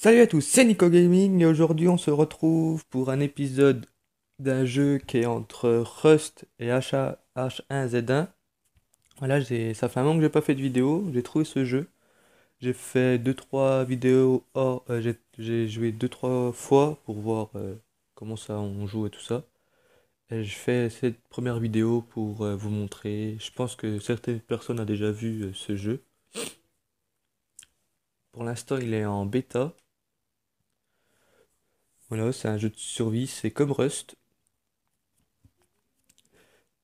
Salut à tous, c'est Nico Gaming et aujourd'hui on se retrouve pour un épisode d'un jeu qui est entre Rust et H1Z1. Voilà, ça fait un moment que j'ai pas fait de vidéo, j'ai trouvé ce jeu. J'ai fait deux trois vidéos j'ai joué deux trois fois pour voir comment ça on joue et tout ça. Et je fais cette première vidéo pour vous montrer. Je pense que certaines personnes ont déjà vu ce jeu. Pour l'instant, il est en bêta. Voilà, c'est un jeu de survie, c'est comme Rust.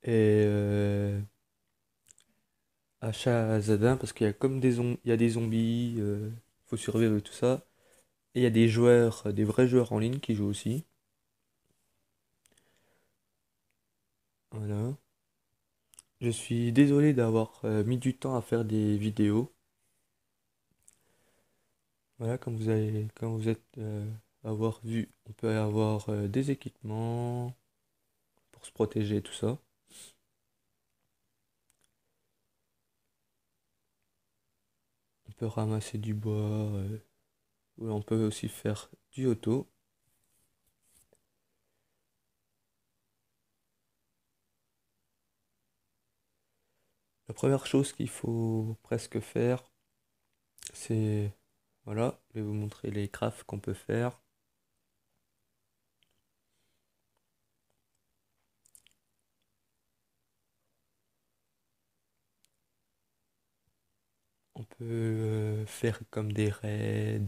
Et H1Z1 parce qu'il y a comme il y a des zombies, faut survivre et tout ça. Et il y a des joueurs, des vrais joueurs en ligne qui jouent aussi. Voilà. Je suis désolé d'avoir mis du temps à faire des vidéos. Voilà, comme vous êtes avoir vu, on peut avoir des équipements pour se protéger et tout ça. On peut ramasser du bois, ou on peut aussi faire du auto. La première chose qu'il faut presque faire, c'est, voilà, je vais vous montrer les crafts qu'on peut faire. On peut faire comme des raids.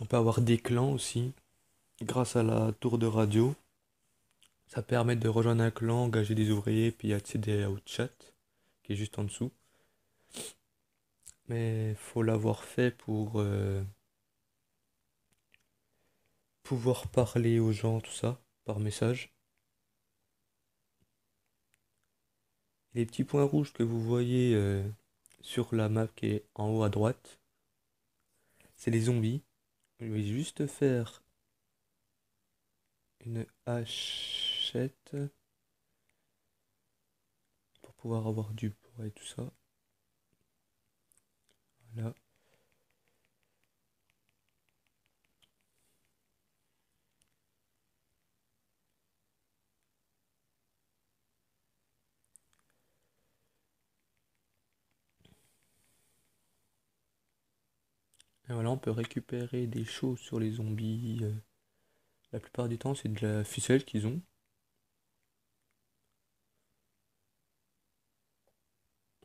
On peut avoir des clans aussi. Grâce à la tour de radio, ça permet de rejoindre un clan, engager des ouvriers, puis accéder au chat, qui est juste en dessous. Mais il faut l'avoir fait pour pouvoir parler aux gens, tout ça, par message. Les petits points rouges que vous voyez sur la map qui est en haut à droite, c'est les zombies. Je vais juste faire une hachette pour pouvoir avoir du bois et tout ça. Voilà. Et voilà, on peut récupérer des choses sur les zombies. La plupart du temps, c'est de la ficelle qu'ils ont.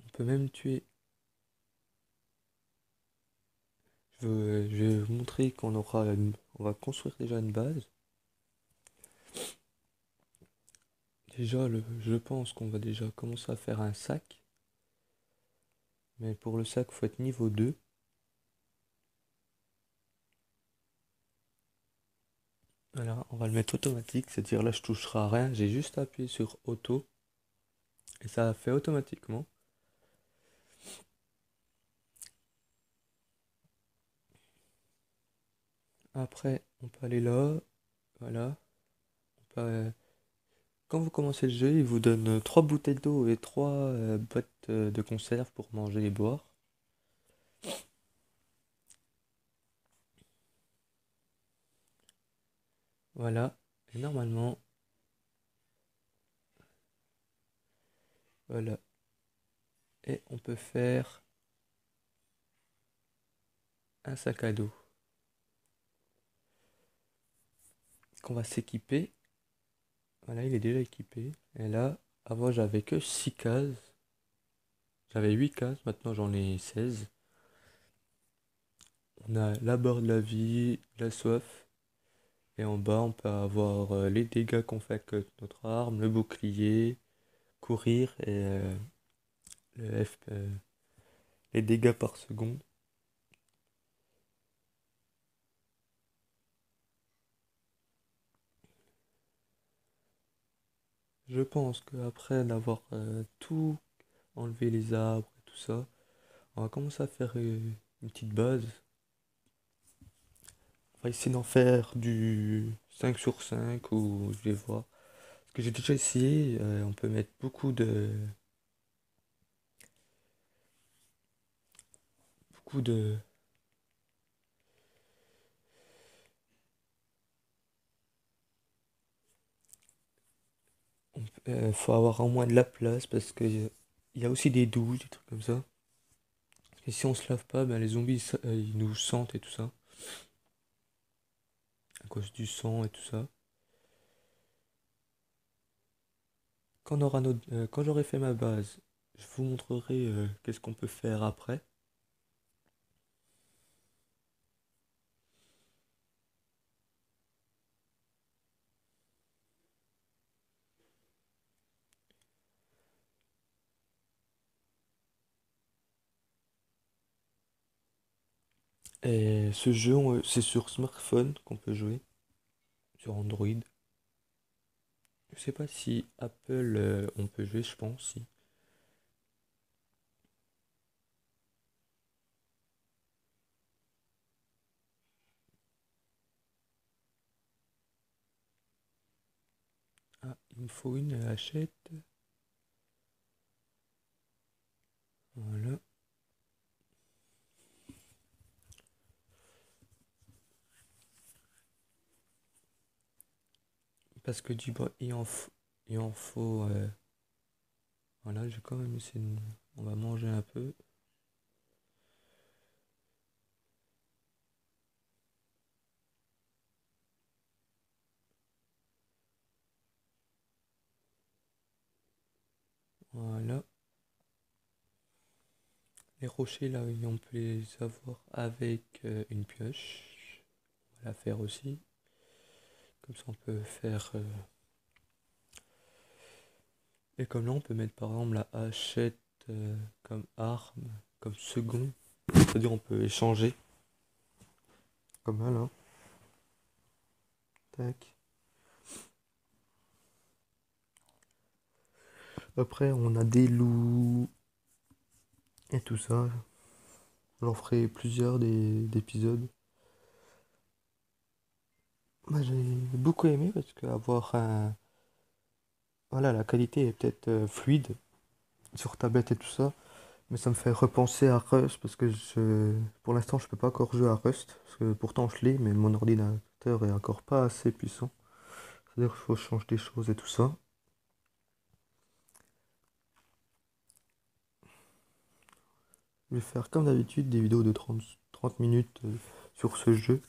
On peut même tuer. Je vais vous montrer on va construire déjà une base. Déjà, je pense qu'on va déjà commencer à faire un sac. Mais pour le sac, il faut être niveau 2. Voilà, on va le mettre automatique, c'est-à-dire là, je toucherai à rien. J'ai juste appuyé sur auto et ça a fait automatiquement. Après, on peut aller là. Voilà. On peut, quand vous commencez le jeu, il vous donne 3 bouteilles d'eau et 3 boîtes de conserve pour manger et boire. Voilà. Et normalement, voilà. Et on peut faire un sac à dos qu'on va s'équiper. Voilà, il est déjà équipé. Et là, avant, j'avais que 6 cases. J'avais 8 cases, maintenant j'en ai 16. On a la barre de la vie, la soif. Et en bas, on peut avoir les dégâts qu'on fait avec notre arme, le bouclier, courir et le les dégâts par seconde. Je pense qu'après d'avoir tout enlevé les arbres et tout ça, on va commencer à faire une petite base. On va essayer d'en faire du 5 sur 5 ou je vais voir. Parce que j'ai déjà essayé, on peut mettre beaucoup de Faut avoir au moins de la place parce qu'il y a aussi des douches, des trucs comme ça. Et si on se lave pas, ben, les zombies ils nous sentent et tout ça. À cause du sang et tout ça. Quand j'aurai fait ma base, je vous montrerai qu'est-ce qu'on peut faire après. Et ce jeu, c'est sur smartphone qu'on peut jouer, sur Android. Je sais pas si Apple, on peut jouer, je pense. Si. Ah, il me faut une hachette. Voilà. Parce que du bois, il en faut. Voilà, j'ai quand même essayé de... On va manger un peu. Voilà. Les rochers, là, oui, on peut les avoir avec une pioche. On va la faire aussi. Comme ça, on peut faire... Et comme là, on peut mettre par exemple la hachette comme arme, comme second. C'est-à-dire, on peut échanger. Comme là, là. Tac. Après, on a des loups et tout ça. J'en ferai plusieurs d'épisodes. Moi, j'ai beaucoup aimé parce qu'avoir un... Voilà, la qualité est peut-être fluide sur tablette et tout ça. Mais ça me fait repenser à Rust parce que pour l'instant, je peux pas encore jouer à Rust. Parce que pourtant, je l'ai, mais mon ordinateur est encore pas assez puissant. C'est-à-dire qu'il faut changer des choses et tout ça. Je vais faire comme d'habitude des vidéos de 30 minutes sur ce jeu.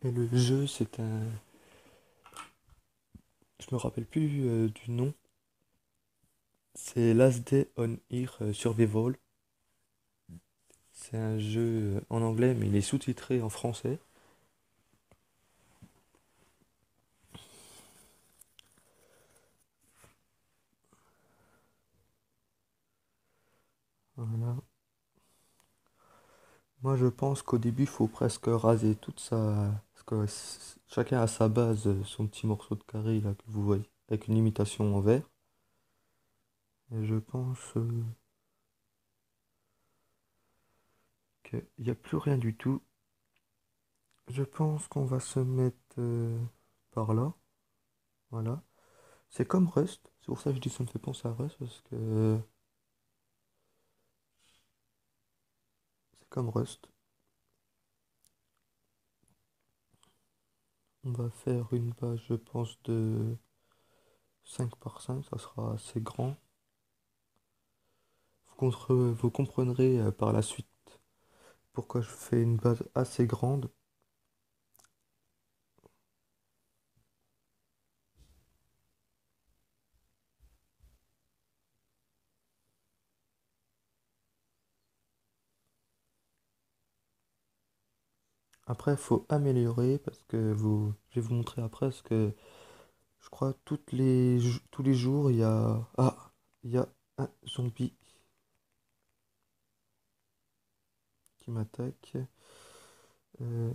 Et le jeu, c'est un... Je me rappelle plus du nom. C'est Last Day on Earth Survival. C'est un jeu en anglais, mais il est sous-titré en français. Voilà. Moi, je pense qu'au début, il faut presque raser toute sa... Parce que chacun a sa base, son petit morceau de carré là que vous voyez, avec une imitation en verre. Et je pense qu'il n'y a plus rien du tout. Je pense qu'on va se mettre par là. Voilà. C'est comme Rust. C'est pour ça que je dis que ça me fait penser à Rust, parce que c'est comme Rust. On va faire une base, je pense, de 5 par 5. Ça sera assez grand. Vous comprendrez par la suite pourquoi je fais une base assez grande. Après, il faut améliorer parce que je vais vous montrer après parce que je crois tous les jours il y a un zombie qui m'attaque. Euh,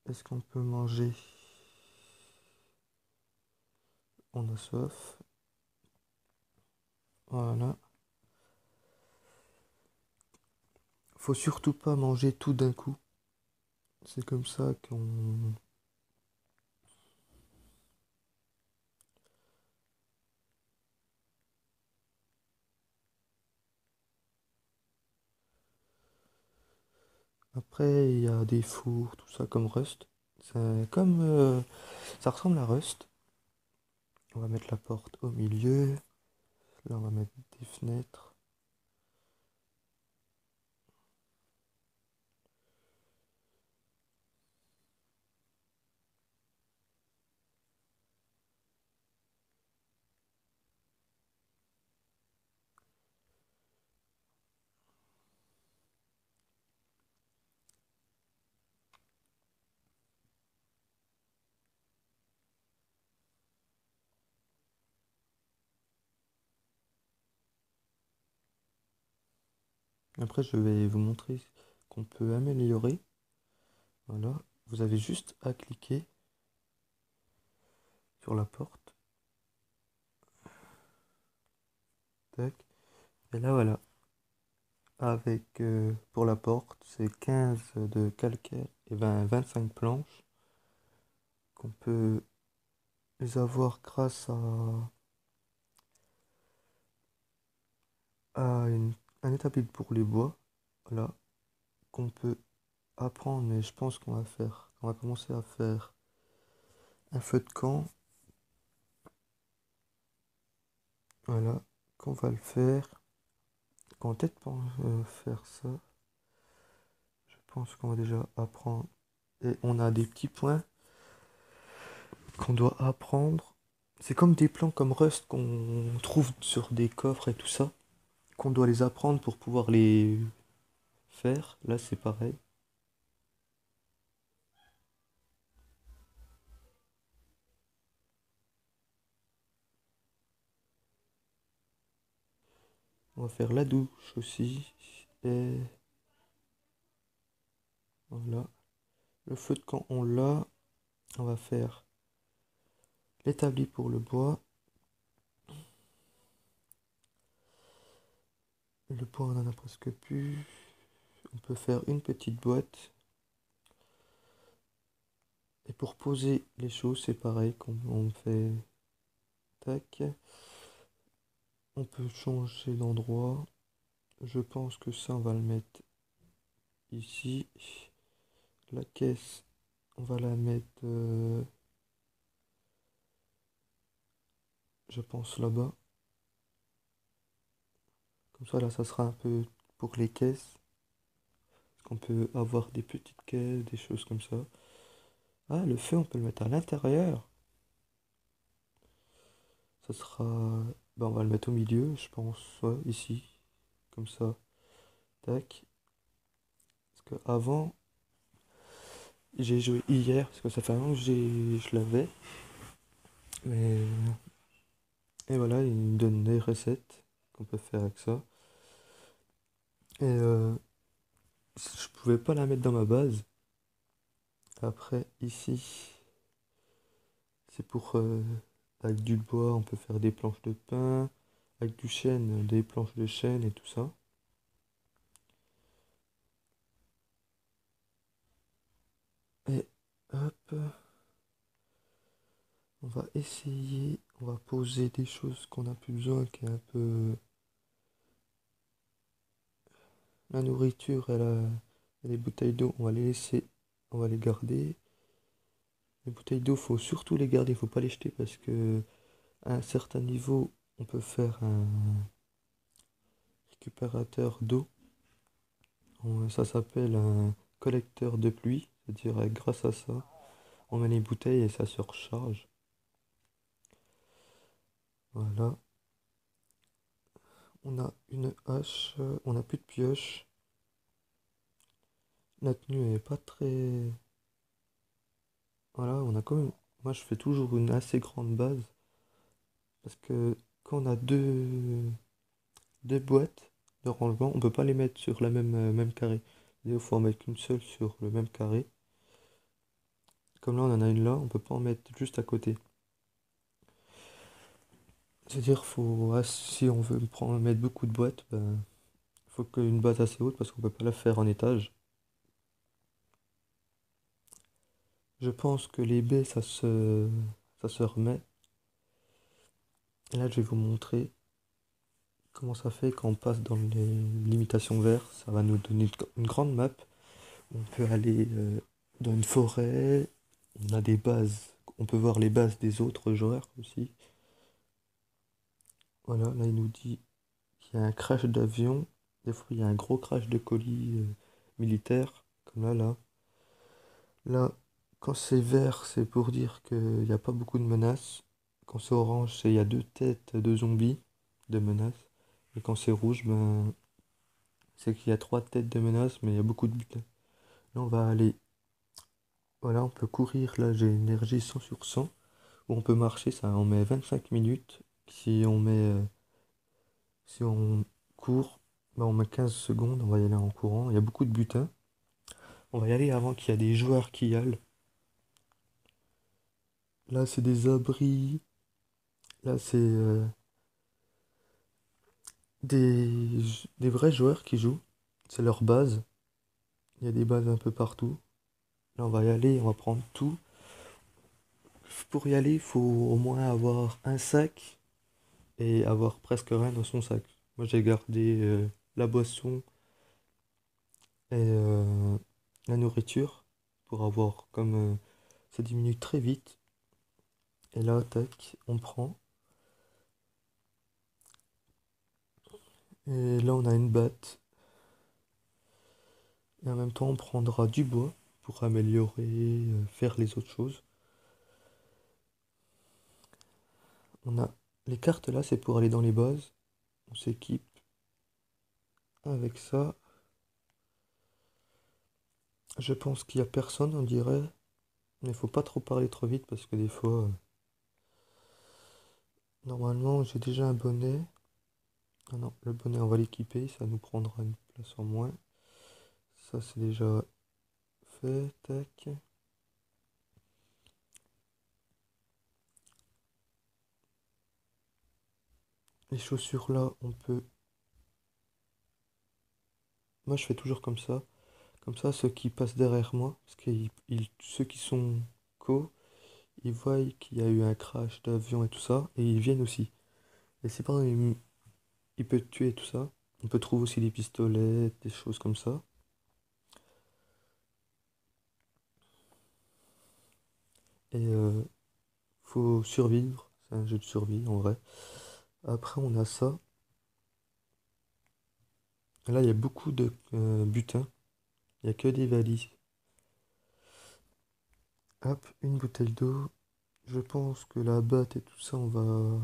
Est-ce qu'on peut manger? On a soif. Voilà. Faut surtout pas manger tout d'un coup. C'est comme ça qu'on... Après, il y a des fours, tout ça comme Rust. C'est comme ça ressemble à Rust. On va mettre la porte au milieu. Là, on va mettre des fenêtres. Après, je vais vous montrer qu'on peut améliorer. Voilà. Vous avez juste à cliquer sur la porte. Tac. Et là, voilà. Avec, pour la porte, c'est 15 de calcaire et 25 planches qu'on peut les avoir grâce à un établi pour les bois. Voilà. Qu'on peut apprendre, mais je pense on va commencer à faire un feu de camp. Voilà. Qu'on va le faire. Qu'on va peut-être pas faire ça. Je pense qu'on va déjà apprendre. Et on a des petits points qu'on doit apprendre. C'est comme des plans comme Rust qu'on trouve sur des coffres et tout ça, qu'on doit les apprendre pour pouvoir les faire. Là, c'est pareil. On va faire la douche aussi. Et voilà. Le feu de camp, on l'a. On va faire l'établi pour le bois. Le bois, on en a presque plus. On peut faire une petite boîte. Et pour poser les choses, c'est pareil, on fait tac. On peut changer d'endroit. Je pense que ça, on va le mettre ici. La caisse, on va la mettre, je pense, là-bas. Comme ça, là, ça sera un peu pour les caisses. Parce qu'on peut avoir des petites caisses, des choses comme ça. Ah, le feu, on peut le mettre à l'intérieur. Ça sera... Ben, on va le mettre au milieu, je pense. Ouais, ici. Comme ça. Tac. Parce que avant, j'ai joué hier, parce que ça fait un an que je l'avais. Mais... Et voilà, il me donne des recettes qu'on peut faire avec ça. Et je pouvais pas la mettre dans ma base. Après, ici, c'est pour... avec du bois, on peut faire des planches de pin. Avec du chêne, des planches de chêne et tout ça. Et hop, on va essayer, on va poser des choses qu'on n'a plus besoin, qui est un peu la nourriture et les bouteilles d'eau, on va les laisser, on va les garder. Les bouteilles d'eau, faut surtout les garder, faut pas les jeter parce que à un certain niveau, on peut faire un récupérateur d'eau. Ça s'appelle un collecteur de pluie, c'est-à-dire grâce à ça, on met les bouteilles et ça se recharge. Voilà. On a une hache, on n'a plus de pioche. La tenue est pas très... Voilà, on a quand même... Moi, je fais toujours une assez grande base. Parce que quand on a deux boîtes de rangement, on peut pas les mettre sur la même carré. Il faut en mettre qu'une seule sur le même carré. Comme là, on en a une là, on peut pas en mettre juste à côté. C'est-à-dire, si on veut mettre beaucoup de boîtes, ben, faut qu'une base assez haute parce qu'on peut pas la faire en étage. Je pense que les baies, ça se remet. Et là, je vais vous montrer comment ça fait quand on passe dans les limitations vertes. Ça va nous donner une grande map On peut aller dans une forêt. On a des bases. On peut voir les bases des autres joueurs aussi. Voilà, là il nous dit qu'il y a un crash d'avion. Des fois il y a un gros crash de colis militaire. Comme là, là. Là, quand c'est vert, c'est pour dire qu'il n'y a pas beaucoup de menaces. Quand c'est orange, c'est il y a deux têtes de zombies de menaces. Et quand c'est rouge, ben, c'est qu'il y a trois têtes de menaces, mais il y a beaucoup de buts. Là, on va aller. Voilà, on peut courir. Là, j'ai une énergie 100 sur 100. Ou on peut marcher, ça on met 25 minutes. Si on court, ben, on met 15 secondes. On va y aller en courant. Il y a beaucoup de butins. On va y aller avant qu'il y ait des joueurs qui y aillent. Là, c'est des abris. Là, c'est des vrais joueurs qui jouent. C'est leur base. Il y a des bases un peu partout. Là, on va y aller, on va prendre tout. Pour y aller, il faut au moins avoir un sac et avoir presque rien dans son sac. Moi, j'ai gardé la boisson et la nourriture pour avoir comme ça diminue très vite. Et là, tac, on prend. Et là, on a une batte. Et en même temps, on prendra du bois pour améliorer, faire les autres choses. On a les cartes là, c'est pour aller dans les bases. On s'équipe avec ça. Je pense qu'il y a personne, on dirait. Mais il faut pas trop parler trop vite parce que des fois, normalement, j'ai déjà un bonnet. Ah non, le bonnet, on va l'équiper, ça nous prendra une place en moins. Ça, c'est déjà fait. Tac. Les chaussures là, on peut. Moi, je fais toujours comme ça. Comme ça, ceux qui passent derrière moi, parce que ceux qui sont co, ils voient qu'il y a eu un crash d'avion et tout ça, et ils viennent aussi. Et c'est pas il peut te tuer et tout ça. On peut trouver aussi des pistolets, des choses comme ça. Et faut survivre. C'est un jeu de survie en vrai. Après, on a ça. Là, il y a beaucoup de butins. Il n'y a que des valises. Hop, une bouteille d'eau. Je pense que la batte et tout ça, on va.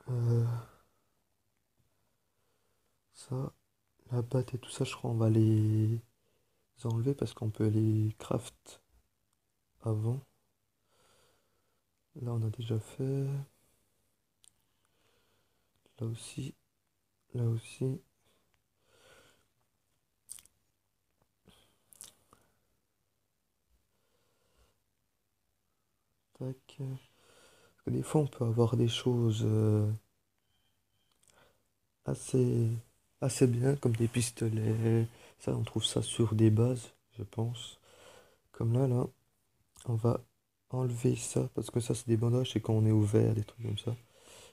euh, ça. La batte et tout ça, je crois, on va les enlever parce qu'on peut les craft avant. Là, on a déjà fait. Là aussi. Là aussi. Tac. Parce que des fois, on peut avoir des choses assez, assez bien, comme des pistolets. Ça, on trouve ça sur des bases, je pense. Comme là, là, on va enlever ça, parce que ça, c'est des bandages, c'est quand on est ouvert, des trucs comme ça.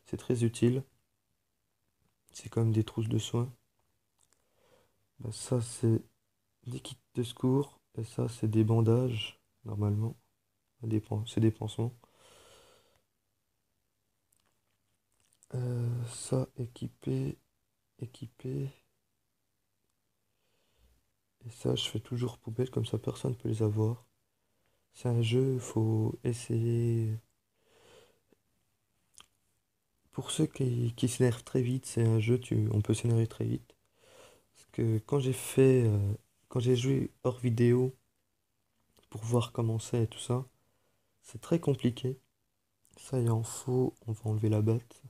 C'est très utile. C'est comme des trousses de soins. Bah, ça, c'est des kits de secours. Et ça, c'est des bandages, normalement. C'est des pansements. Ça, équipé, équipé. Et ça, je fais toujours poubelle, comme ça, personne ne peut les avoir. C'est un jeu, il faut essayer. Pour ceux qui s'énervent très vite, c'est un jeu, on peut s'énerver très vite. Parce que quand j'ai joué hors vidéo pour voir comment c'est et tout ça, c'est très compliqué. Ça y est en faux, on va enlever la batte.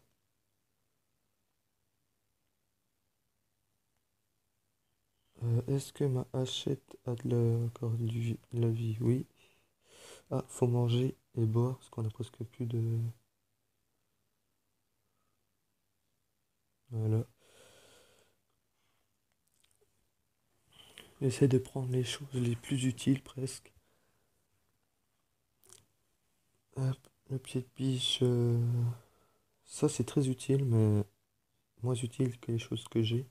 Est-ce que ma hachette a encore de la vie? Oui. Ah, faut manger et boire parce qu'on a presque plus de. Voilà. J'essaie de prendre les choses les plus utiles presque. Hop, le pied de biche, Ça, c'est très utile, mais moins utile que les choses que j'ai.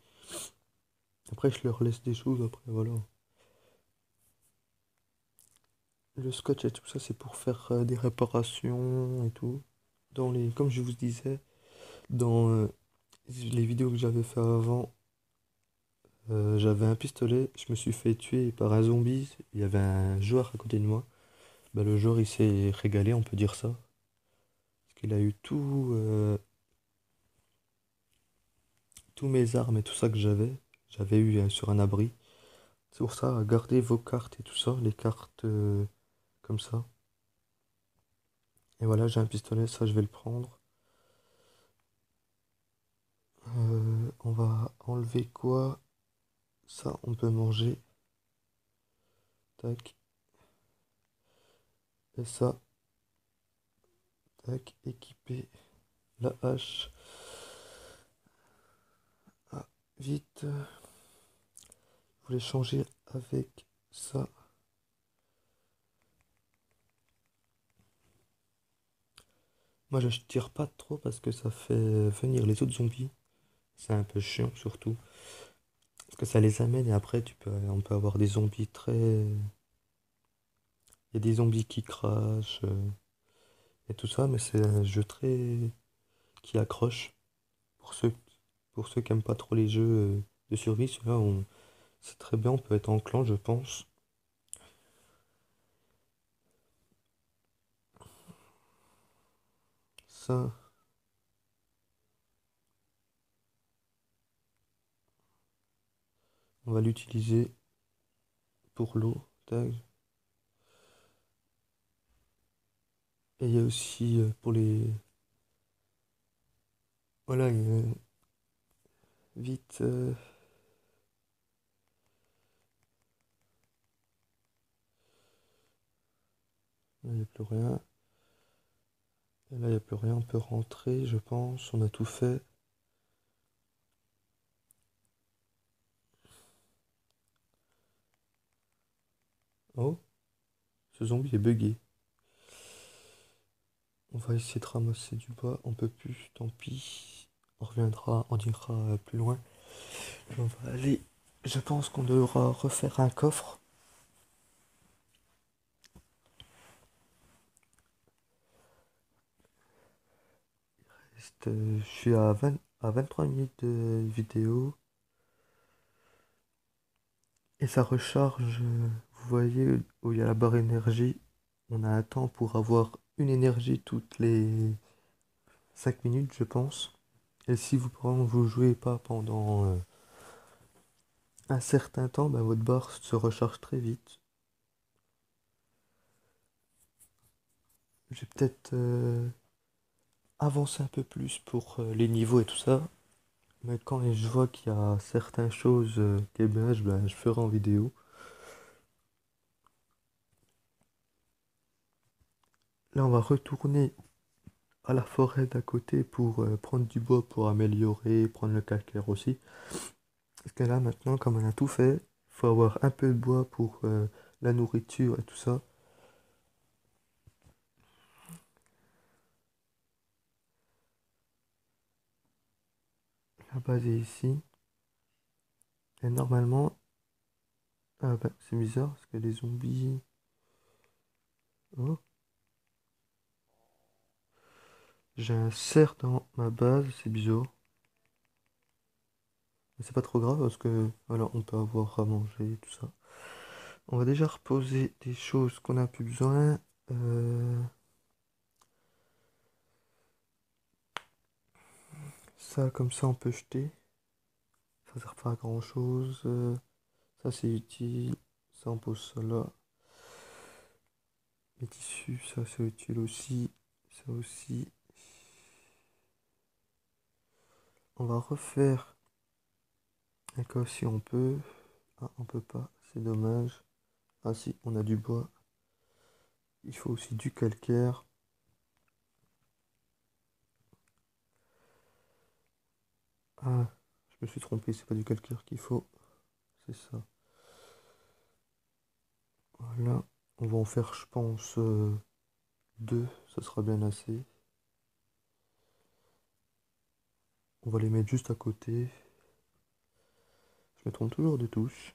Après, je leur laisse des choses, après, voilà. Le scotch et tout ça, c'est pour faire des réparations et tout. Comme je vous disais, dans les vidéos que j'avais fait avant, j'avais un pistolet, je me suis fait tuer par un zombie. Il y avait un joueur à côté de moi. Bah, le joueur, il s'est régalé, on peut dire ça. Parce qu'il a eu tous mes armes et tout ça que j'avais eu sur un abri. C'est pour ça, gardez vos cartes et tout ça, les cartes comme ça. Et voilà, j'ai un pistolet, ça je vais le prendre. On va enlever quoi? Ça, on peut manger. Tac. Et ça, tac, équiper la hache. Ah, vite. Je voulais changer avec ça. Moi, je tire pas trop parce que ça fait venir les autres zombies. C'est un peu chiant, surtout. Parce que ça les amène et après, on peut avoir des zombies très. Il y a des zombies qui crachent et tout ça, mais c'est un jeu très. Qui accroche. Pour ceux, pour ceux qui aiment pas trop les jeux de survie, celui-là, c'est très bien, on peut être en clan, je pense. Ça, on va l'utiliser pour l'eau. Tac. Et il y a aussi pour les. Voilà, vite. Là, il n'y a plus rien. Et là, il n'y a plus rien. On peut rentrer, je pense. On a tout fait. Oh, ce zombie est bugué. On va essayer de ramasser du bois. On peut plus, tant pis. On reviendra, on ira plus loin. On va aller. Je pense qu'on devra refaire un coffre. Je suis à 23 minutes de vidéo. Et ça recharge. Vous voyez où il y a la barre énergie. On a un temps pour avoir une énergie toutes les 5 minutes, je pense. Et si vous, par exemple, vous jouez pas pendant un certain temps, ben, votre barre se recharge très vite. Je vais peut-être avancer un peu plus pour les niveaux et tout ça. Mais quand je vois qu'il y a certaines choses qui émergent, ben, je ferai en vidéo. Là, on va retourner à la forêt d'à côté pour prendre du bois pour améliorer, prendre le calcaire aussi. Parce que là, maintenant, comme on a tout fait, il faut avoir un peu de bois pour la nourriture et tout ça. La base est ici. Et normalement, ah ben, c'est bizarre parce que les zombies. Oh, j'ai un cerf dans ma base, c'est bizarre. Mais c'est pas trop grave parce que voilà, on peut avoir à manger et tout ça. On va déjà reposer des choses qu'on a plus besoin. Euh, Ça, comme ça, on peut jeter. Ça sert pas à grand chose. Ça, c'est utile. Ça, on pose ça là. Les tissus, ça, c'est utile aussi. Ça aussi. On va refaire un coffre si on peut. Ah, on peut pas. C'est dommage. Ah, si, on a du bois. Il faut aussi du calcaire. Ah, je me suis trompé. C'est pas du calcaire qu'il faut. C'est ça. Voilà. On va en faire, je pense, deux. Ça sera bien assez. on va les mettre juste à côté. Je me trompe toujours de touche.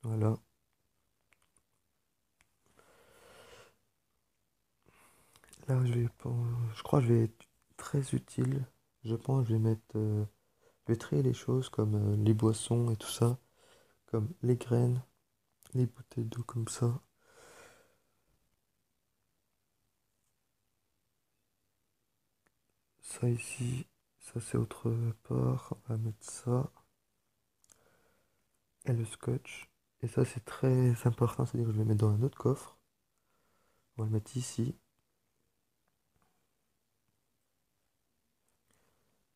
Voilà. Là, je crois que je vais être très utile. Je pense que je vais mettre, je vais trier les choses comme les boissons et tout ça, comme les graines, les bouteilles d'eau comme ça. Ça ici, ça c'est autre part. On va mettre ça et le scotch. Et ça c'est très important, c'est-à-dire que je vais le mettre dans un autre coffre. On va le mettre ici.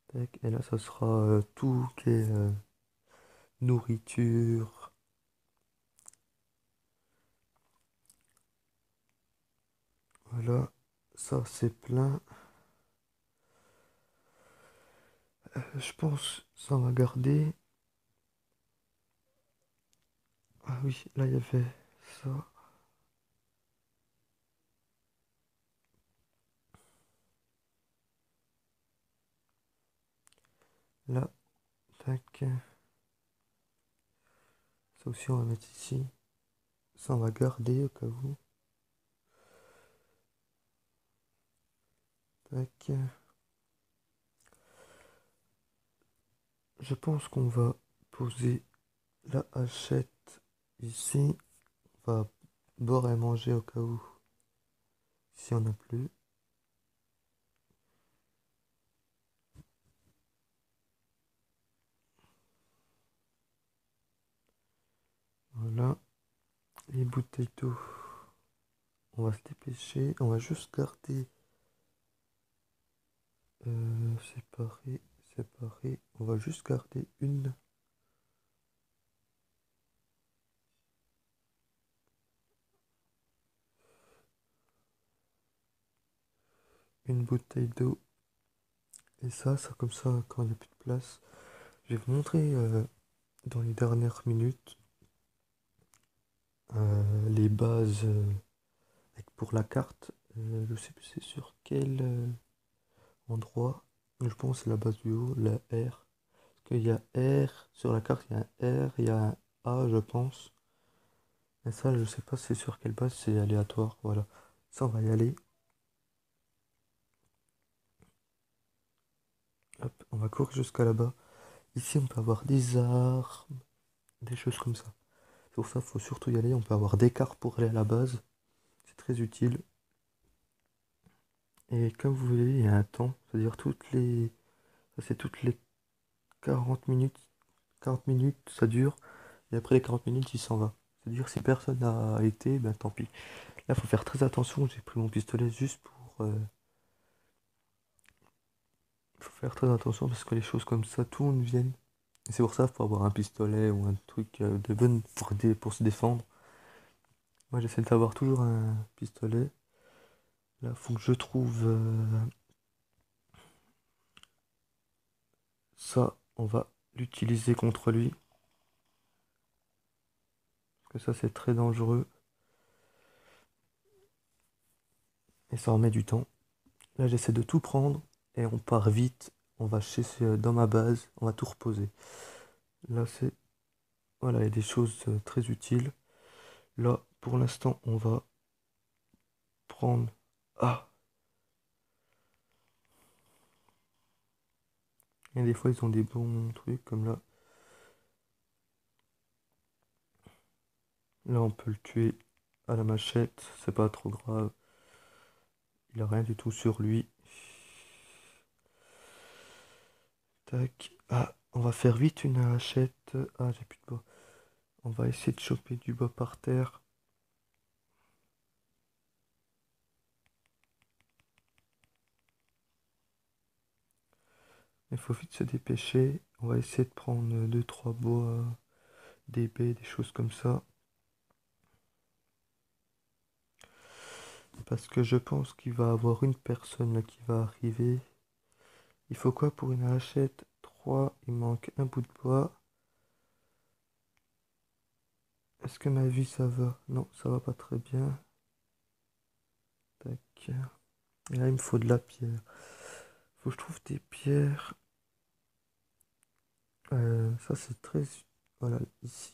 Tac. Et là, ça sera tout qui est nourriture. Voilà, ça c'est plein. Je pense ça on va garder. Ah oui, là il y avait ça. Là, tac. Ça aussi on va mettre ici. Ça on va garder au cas où. Tac. Je pense qu'on va poser la hachette ici. On va boire et manger au cas où. Si on a plus. Voilà. Les bouteilles d'eau. On va se dépêcher. On va juste garder séparé, séparé. On va juste garder une bouteille d'eau. Et ça comme ça, quand il n'y a plus de place. Je vais vous montrer dans les dernières minutes les bases pour la carte. Je sais plus c'est sur quel endroit. Je pense que c'est la base du haut, la R. Parce qu'il y a R, sur la carte il y a un R, il y a un A je pense. Et ça je sais pas c'est sur quelle base, c'est aléatoire. Voilà. Ça on va y aller. Hop, on va courir jusqu'à là-bas. Ici on peut avoir des armes, des choses comme ça. C'est pour ça qu'il faut surtout y aller. On peut avoir des cartes pour aller à la base. C'est très utile. Et comme vous voyez, il y a un temps. C'est-à-dire ça, c'est toutes les 40 minutes. 40 minutes, ça dure. Et après les 40 minutes, il s'en va. C'est-à-dire si personne n'a été, ben tant pis. Là, il faut faire très attention. J'ai pris mon pistolet juste pour... faut faire très attention parce que les choses comme ça, tout le monde vienne. Et c'est pour ça qu'il faut avoir un pistolet ou un truc de bonne pour se défendre. Moi, j'essaie d'avoir toujours un pistolet. Là, il faut que je trouve ça. On va l'utiliser contre lui. Parce que ça, c'est très dangereux. Et ça en met du temps. Là, j'essaie de tout prendre. Et on part vite. On va dans ma base. On va tout reposer. Là, c'est... Voilà, il y a des choses très utiles. Là, pour l'instant, on va prendre... Ah! Et des fois, ils ont des bons trucs comme là. Là, on peut le tuer à la machette. C'est pas trop grave. Il a rien du tout sur lui. Tac. Ah, on va faire vite une hachette. Ah, j'ai plus de bois. On va essayer de choper du bois par terre. Il faut vite se dépêcher. On va essayer de prendre deux trois bois, des baies, des choses comme ça. Parce que je pense qu'il va y avoir une personne là qui va arriver. Il faut quoi pour une hachette? 3. Il manque un bout de bois. Est-ce que ma vie ça va? Non, ça va pas très bien. Tac. Et là, il me faut de la pierre. Faut que je trouve des pierres. Ça, c'est très... Voilà, ici.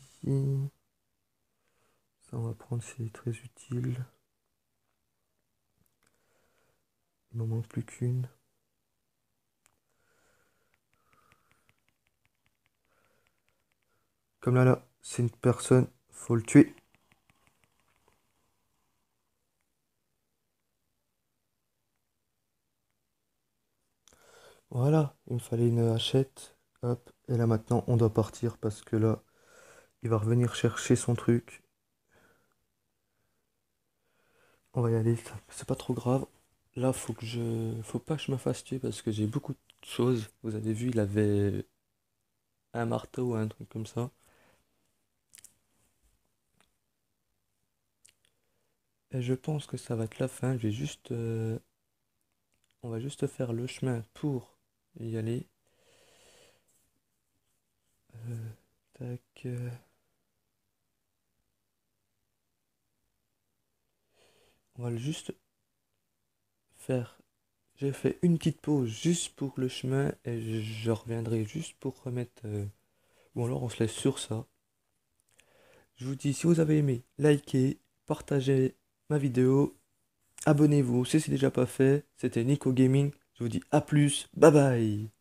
Ça, on va prendre, c'est très utile. Il m'en manque plus qu'une. Comme là, c'est une personne, faut le tuer. Voilà, il me fallait une hachette. Hop, et là maintenant, on doit partir parce que là, il va revenir chercher son truc. On va y aller, c'est pas trop grave. Là, faut pas que je me fasse tuer parce que j'ai beaucoup de choses. Vous avez vu, il avait un marteau ou un truc comme ça. Et je pense que ça va être la fin. On va juste faire le chemin pour y aller. Euh, tac. On va juste faire. J'ai fait une petite pause juste pour le chemin et je reviendrai juste pour remettre. Ou alors on se laisse sur ça. Je vous dis, si vous avez aimé, likez, partagez ma vidéo, abonnez-vous si c'est déjà pas fait. C'était Nico Gaming. Je vous dis à plus. Bye bye.